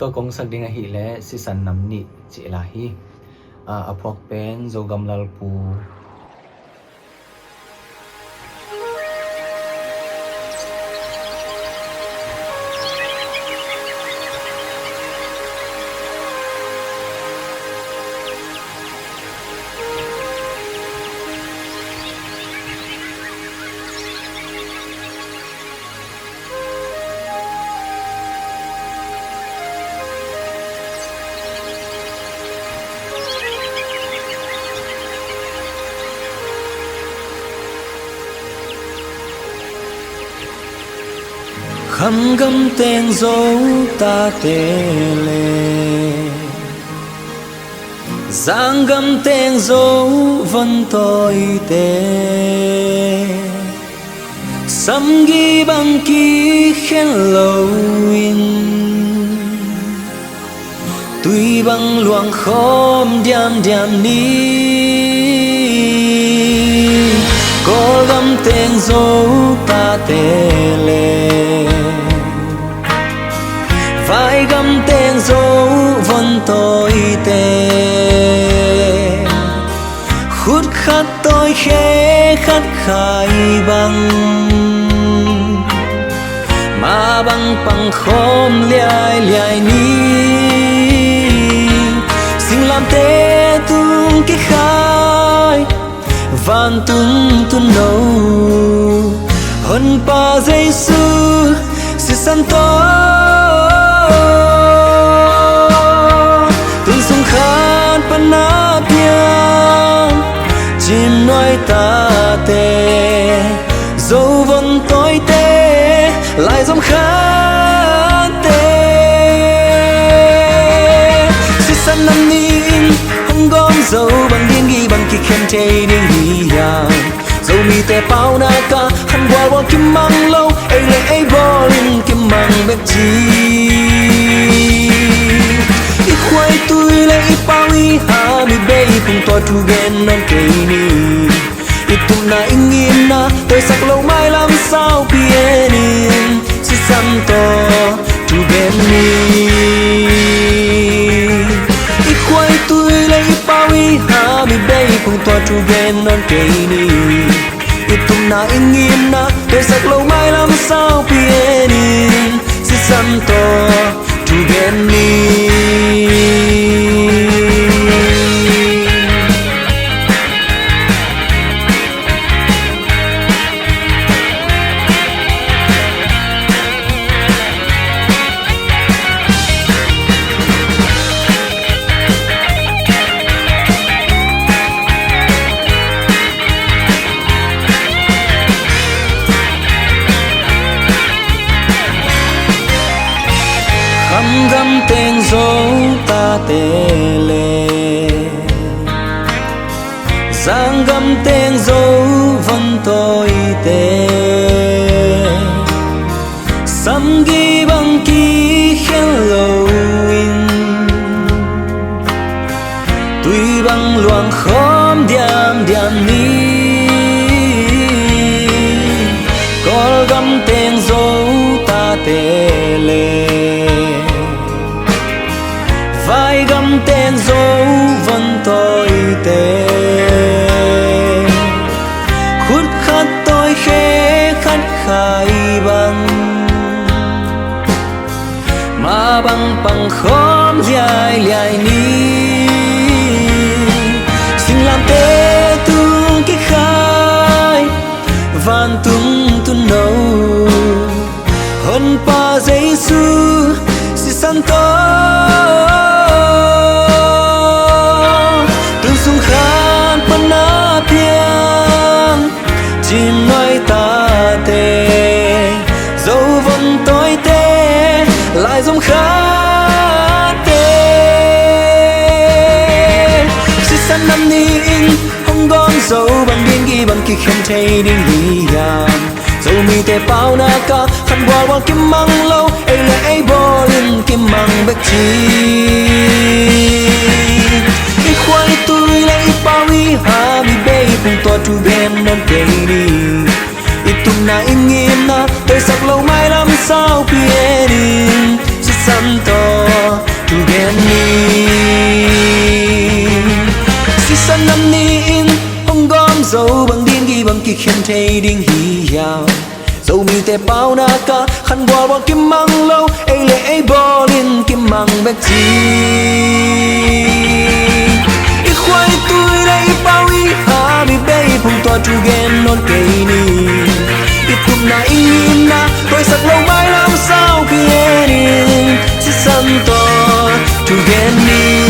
to kong sak dinga hi le si san nam ni che la hi aphok pen zo gamlal pu khăm gấm tên dấu ta tê lệ giang gấm tên dấu vẫn tôi tê sắm ghi bằng ký khen lâu in tuy bằng luồng khóm điam điam ní có gấm tên dấu ta tê lệ vai găm tên dấu vẫn tôi tê khút khát tôi khẽ khát khai bằng mà bằng khóm liai liai ní xin làm tê tung cái khai van tung tung nâu hơn pa giây xưa si san to chim nói ta tê dấu vẫn tôi tê lại dòng khát tê si san năm nín không gom dấu bằng điên ghi bằng kỳ khen chê điên ghi ya dấu mi tê bao na ca hẳn qua qua kim mang lâu ấy lệ ấy bò lên kim mang bếp chi quay tôi lấy bao ý hà mi bay cùng tôi tu gen non cây ni itum na ingin na tôi sắc lâu mai làm sao pienin si santo tu gen ni quay tôi lấy bao ý hà mi bay cùng tôi tu gen non cây ni itum na ingin na tôi sắc lâu mai làm sao pienin si santo tu gen ni gấm tên dấu ta tê lệ giang gấm tên dấu vẫn tôi tê sắm ghi bằng ký khen lâu in tuy bằng luồng khóm điam điam ní có gấm tên dấu ta tê lệ vai găm tên dấu vẫn tôi tê khút khát tôi khẽ khát khai bằng mà bằng khóm liai liai ní xin làm tê tung cái khai van tung tung nâu hơn pa giấy xưa si san to chim nói ta tê dấu vẫn tôi tê lại dòng khát tê si san năm nín không gom dấu bằng điên ghi bằng kỳ khen chê điên ghi ya dấu mi tê bao na ca hẳn qua qua kim mang lâu ấy là ấy bò lên kim mang bếp chi quay tôi lấy bao ý hà mi bay cùng tôi tu ben non cây đi itum na ingin na tôi sắc lâu mai làm sao pienin si santo tu gen ni si san nam ni in hong gom dấu bằng điên ghi bằng kỳ khen thay đinh hi yao dấu mi te bao na ka khăn bò bao kim mang lâu ai lệ ai bò lên kim mang bạc chi i khoai tôi đây bao i ha mi bay phong to tu gen non cây ni i tum na in na tôi sắc lâu mãi làm sao kia ni si san to tu gen ni